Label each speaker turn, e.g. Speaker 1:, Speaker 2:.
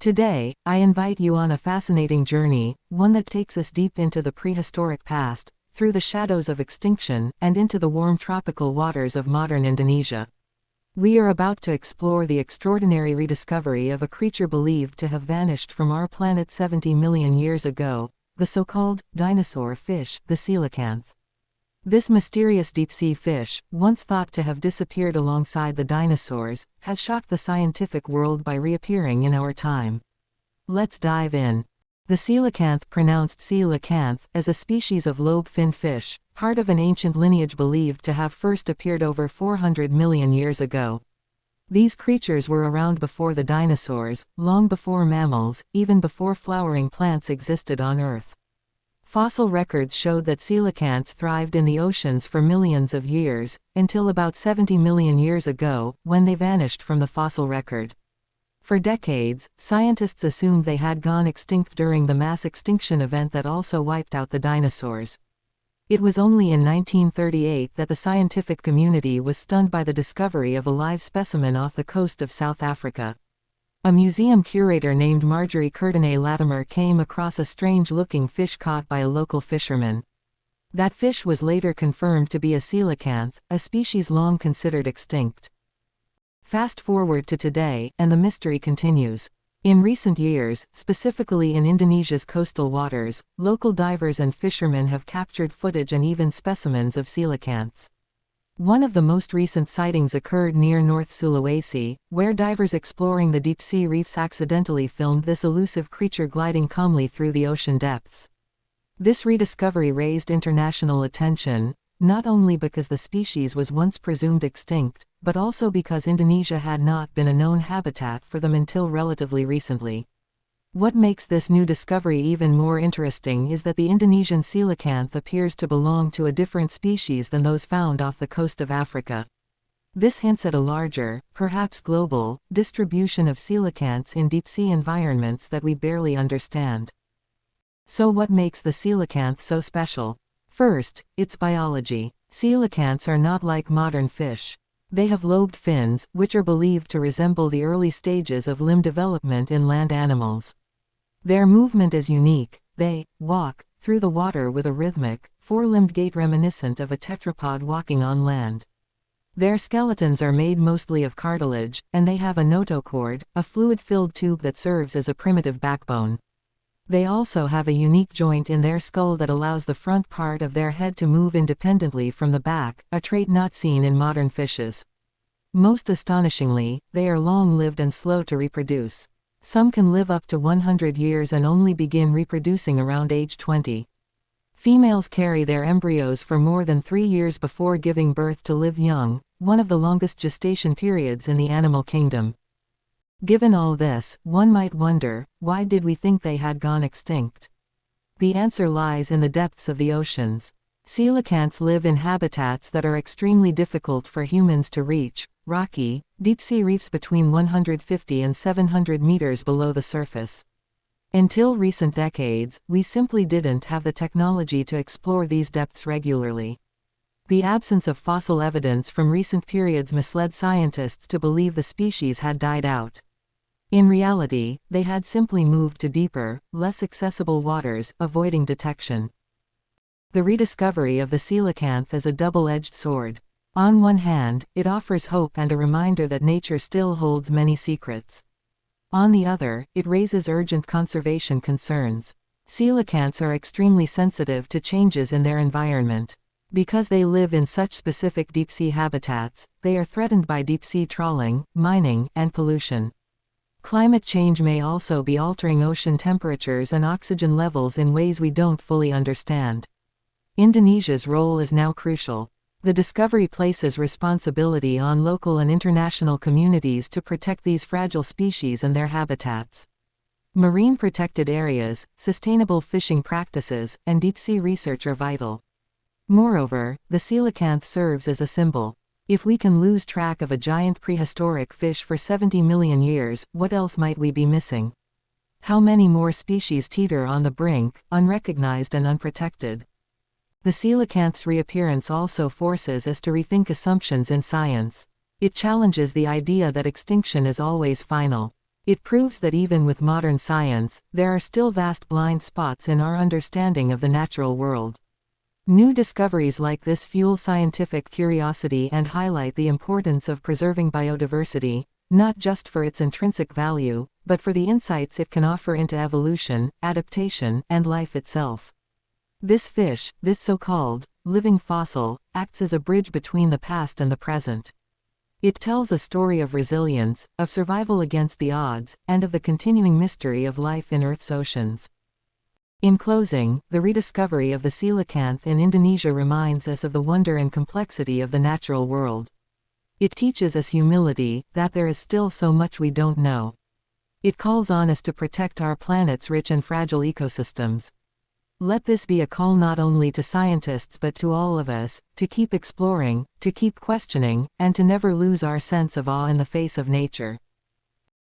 Speaker 1: Today, I invite you on a fascinating journey, one that takes us deep into the prehistoric past, through the shadows of extinction, and into the warm tropical waters of modern Indonesia. We are about to explore the extraordinary rediscovery of a creature believed to have vanished from our planet 70 million years ago, the so-called dinosaur fish, the SEE-la-kanth. This mysterious deep-sea fish, once thought to have disappeared alongside the dinosaurs, has shocked the scientific world by reappearing in our time. Let's dive in. The SEE-la-kanth, pronounced SEE-la-kanth, is a species of lobe-finned fish, part of an ancient lineage believed to have first appeared over 400 million years ago. These creatures were around before the dinosaurs, long before mammals, even before flowering plants existed on Earth. Fossil records showed that coelacanths thrived in the oceans for millions of years, until about 70 million years ago, when they vanished from the fossil record. For decades, scientists assumed they had gone extinct during the mass extinction event that also wiped out the dinosaurs. It was only in 1938 that the scientific community was stunned by the discovery of a live specimen off the coast of South Africa. A museum curator named Marjorie Latimer came across a strange-looking fish caught by a local fisherman. That fish was later confirmed to be a coelacanth, a species long considered extinct. Fast forward to today, and the mystery continues. In recent years, specifically in Indonesia's coastal waters, local divers and fishermen have captured footage and even specimens of coelacanths. One of the most recent sightings occurred near North Sulawesi, where divers exploring the deep-sea reefs accidentally filmed this elusive creature gliding calmly through the ocean depths. This rediscovery raised international attention, not only because the species was once presumed extinct, but also because Indonesia had not been a known habitat for them until relatively recently. What makes this new discovery even more interesting is that the Indonesian coelacanth appears to belong to a different species than those found off the coast of Africa. This hints at a larger, perhaps global, distribution of coelacanths in deep-sea environments that we barely understand. So what makes the coelacanth so special? First, its biology. Coelacanths are not like modern fish. They have lobed fins, which are believed to resemble the early stages of limb development in land animals. Their movement is unique. They walk through the water with a rhythmic, four-limbed gait reminiscent of a tetrapod walking on land. Their skeletons are made mostly of cartilage, and they have a notochord, a fluid-filled tube that serves as a primitive backbone. They also have a unique joint in their skull that allows the front part of their head to move independently from the back, a trait not seen in modern fishes. Most astonishingly, they are long-lived and slow to reproduce. Some can live up to 100 years and only begin reproducing around age 20. Females carry their embryos for more than 3 years before giving birth to live young, one of the longest gestation periods in the animal kingdom. Given all this, one might wonder, why did we think they had gone extinct? The answer lies in the depths of the oceans. Coelacanths live in habitats that are extremely difficult for humans to reach, rocky, deep-sea reefs between 150 and 700 meters below the surface. Until recent decades, we simply didn't have the technology to explore these depths regularly. The absence of fossil evidence from recent periods misled scientists to believe the species had died out. In reality, they had simply moved to deeper, less accessible waters, avoiding detection. The rediscovery of the coelacanth is a double-edged sword. On one hand, it offers hope and a reminder that nature still holds many secrets. On the other, it raises urgent conservation concerns. Coelacanths are extremely sensitive to changes in their environment. Because they live in such specific deep-sea habitats, they are threatened by deep-sea trawling, mining, and pollution. Climate change may also be altering ocean temperatures and oxygen levels in ways we don't fully understand. Indonesia's role is now crucial. The discovery places responsibility on local and international communities to protect these fragile species and their habitats. Marine protected areas, sustainable fishing practices, and deep-sea research are vital. Moreover, the coelacanth serves as a symbol. If we can lose track of a giant prehistoric fish for 70 million years, what else might we be missing? How many more species teeter on the brink, unrecognized and unprotected? The coelacanth's reappearance also forces us to rethink assumptions in science. It challenges the idea that extinction is always final. It proves that even with modern science, there are still vast blind spots in our understanding of the natural world. New discoveries like this fuel scientific curiosity and highlight the importance of preserving biodiversity, not just for its intrinsic value, but for the insights it can offer into evolution, adaptation, and life itself. This fish, this so-called living fossil, acts as a bridge between the past and the present. It tells a story of resilience, of survival against the odds, and of the continuing mystery of life in Earth's oceans. In closing, the rediscovery of the SEE-la-kanth in Indonesia reminds us of the wonder and complexity of the natural world. It teaches us humility, that there is still so much we don't know. It calls on us to protect our planet's rich and fragile ecosystems. Let this be a call not only to scientists but to all of us, to keep exploring, to keep questioning, and to never lose our sense of awe in the face of nature.